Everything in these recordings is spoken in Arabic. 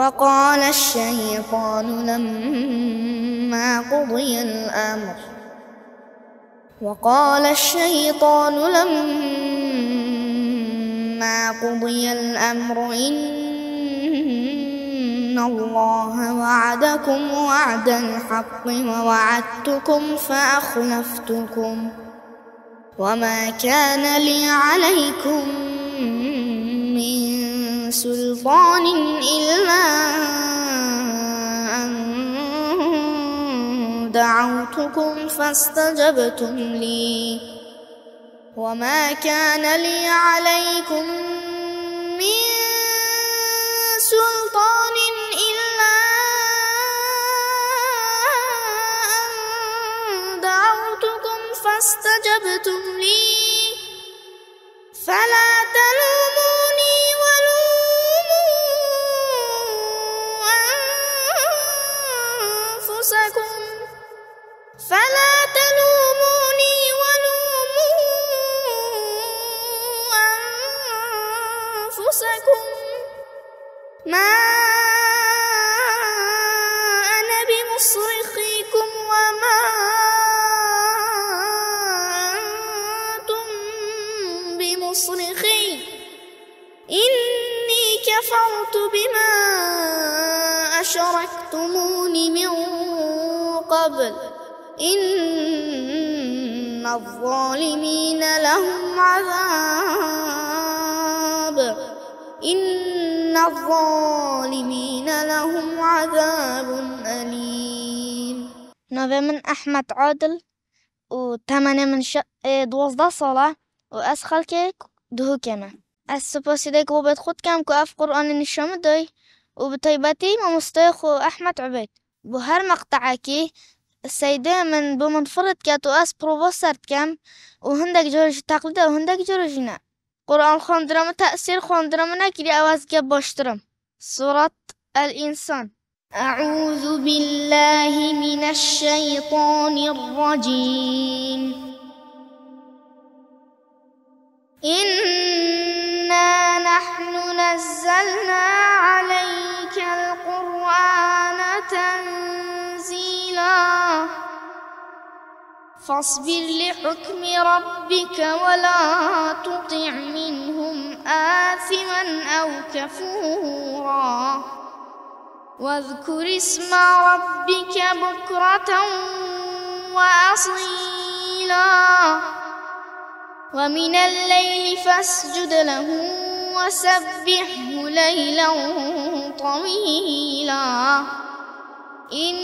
وقال الشيطان لما قضي الأمر إن الله وعدكم وعد الحق ووعدتكم فأخلفتكم وما كان لي عليكم من سلطان إلا أن دعوتكم فاستجبتم لي وما كان لي عليكم من سلطان إلا أن دعوتكم فاستجبتم لي فلا تلوموني ولوموا أنفسكم ما أنا بمصرخكم وما أنتم بمصرخي إني كفرت بما أشركتمون من قبل إن الظالمين لهم عذاب أليم. 9 من أحمد عادل و8 من 12 صلاة وأسخل كيك دهو كما السباسي ديك وبيت خود كام كأف قرآن الشام داي وبطيبتي ومستيخ أحمد عبيد بهر مقطعكي السيدة من بمنفرد كاتو أس بروفيسور كام وهندك جورج تقليده وهندك جورجنا قرآن خواندرم تأثير خواندرمنا كري أواز باشترم. سورة الإنسان. أعوذ بالله من الشيطان الرجيم. إنا نحن نزلنا عليك القرآن تنزيلا فاصبر لحكم ربك ولا تطع منهم آثما أو كفورا واذكر اسم ربك بكرة وأصيلا ومن الليل فاسجد له وسبحه ليلا طويلا إن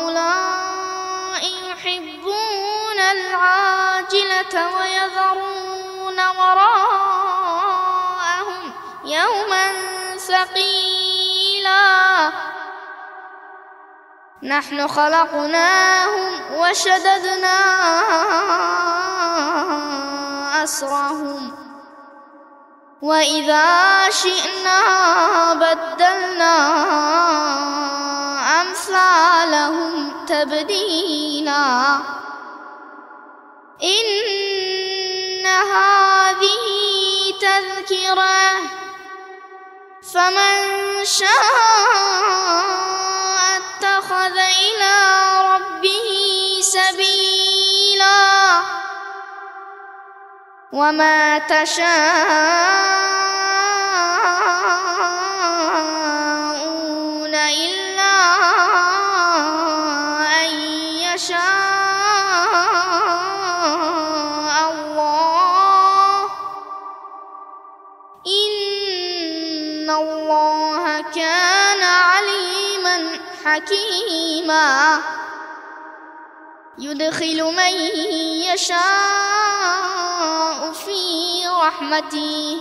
هؤلاء يحبون العاجلة ويذرون وراءهم يوما ثقيلا نحن خلقناهم وشددنا أسرهم وإذا شئنا بدلنا أمثالهم تبديلا إن هذه تذكرة فمن شاء اتخذ إلى ربه سبيلا وما تشاءون إلا أن يشاء الله إن الله كان عليما حكيما يدخل من يشاء في رحمته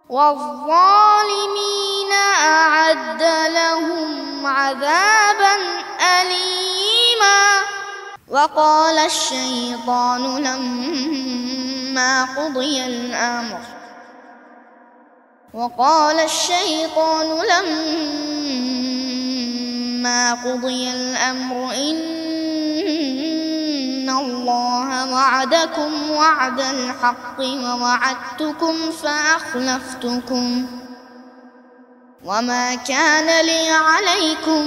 والظالمين أعد لهم عذابا أليما وقال الشيطان لما قضي الأمر إن الله وعدكم وعد الحق ووعدتكم فأخلفتكم وما كان لي عليكم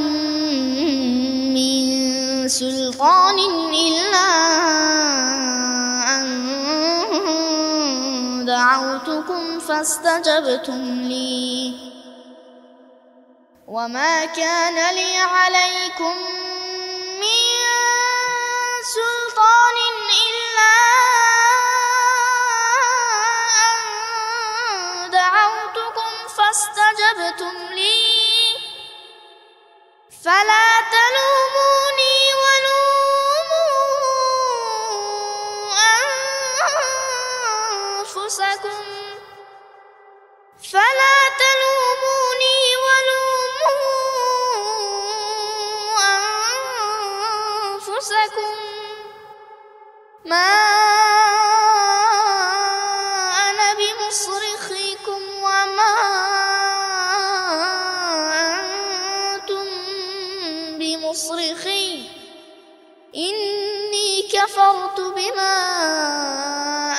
من سلطان إلا أن دعوتكم فاستجبتم لي وما كان لي عليكم من سلطان إلا أن دعوتكم فاستجبتم لي فلا تلوموني ولوموا أنفسكم ما أنا بمصرخكم وما أنتم بمصرخي إني كفرت بما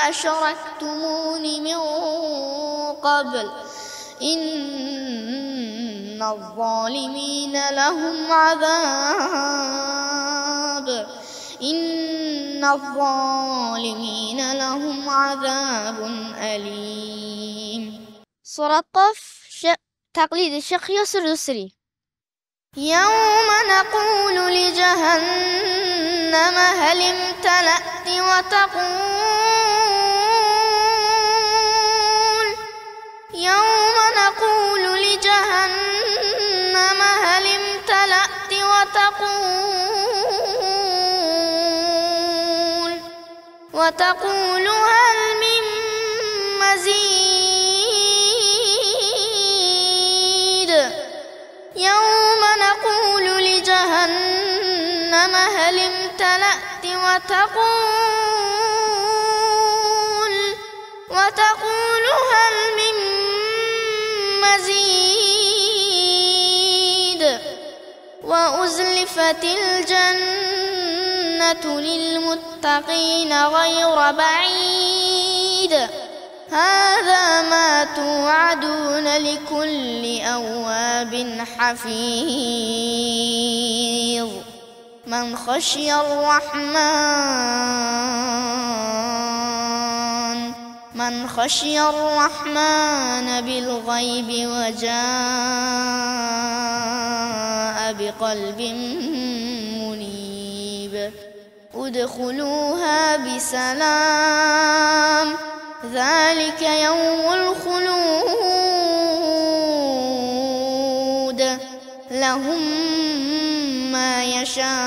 أشركتمون من قبل إن الظالمين لهم عذاب أليم. سورة طف تقليد الشيخ يسر يسري. يوم نقول لجهنم هل امتلأت وتقول هل من مزيد يوم نقول لجهنم هل امتلأت وتقول هل من مزيد وأزلفت الجنة للمتقين غير بعيد هذا ما توعدون لكل أواب حفيظ من خشي الرحمن بالغيب وجاء بقلب منيب ادخلوها بسلام ذلك يوم الخلود لهم ما يشاءون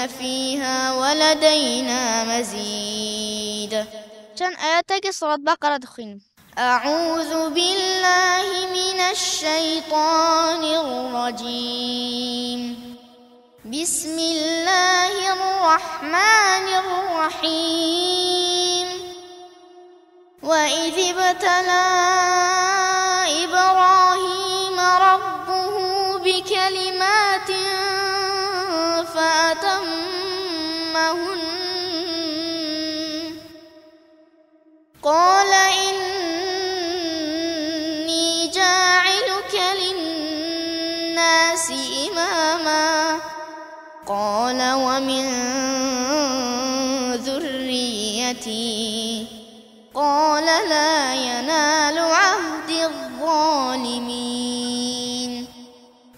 فيها ولدينا مزيد. كان آياتك سورة بقرة دخين. أعوذ بالله من الشيطان الرجيم. بسم الله الرحمن الرحيم. وإذ ابتلى إبراهيم ربه بكلمات فأتمهن قال إني جاعلك للناس إماما قال ومن ذريتي قال لا ينال عهد الظالمين.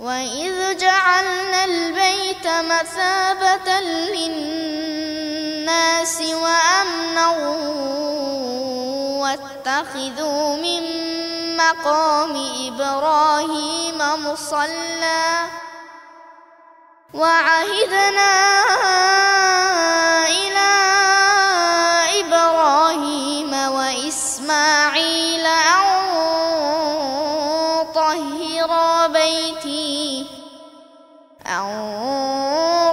وإذ جعلنا البيت مثابة للناس وأمنا واتخذوا من مقام إبراهيم مصلى وعهدنا إلى إبراهيم وإسماعيل أن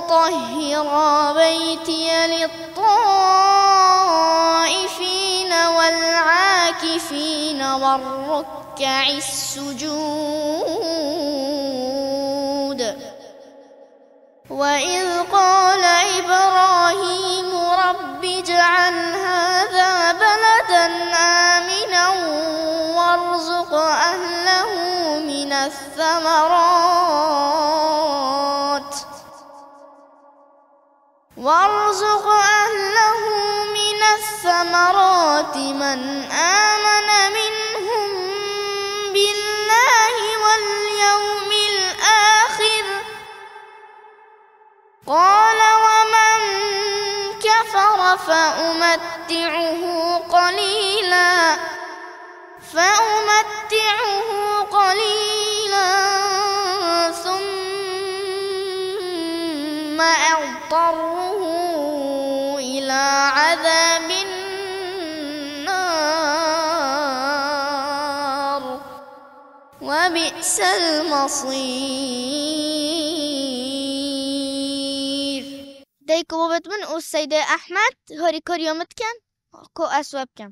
طهر بيتي للطائفين والعاكفين الساجدين والركع السجود. وإذ قال إبراهيم رب اجعل هذا بلدا آمنا وارزق أهله من الثمرات من آمن منهم بالله واليوم الآخر. قال ومن كفر فأمتعه قليلا ثم أضطره إلى عذاب النار وبئس المصير. ديكو بتمن السيدة أحمد هوري كوريومت كان كو أسواب كان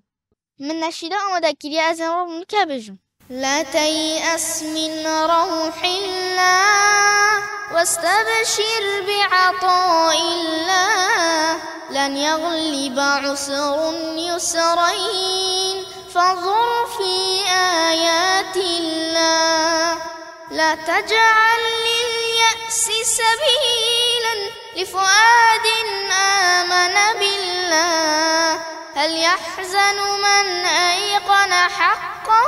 من نشيدة أما داكيريا أزن رب مكابجم. لا تيأس من روح الله واستبشر بعطاء الله. لن يغلب عسر يسرين فانظر في آيات الله. لا تجعل لليأس سبيلا لفؤاد آمن بالله. هل يحزن من أيقن حقا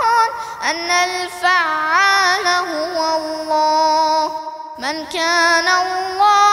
أن الفعال هو الله. من كان الله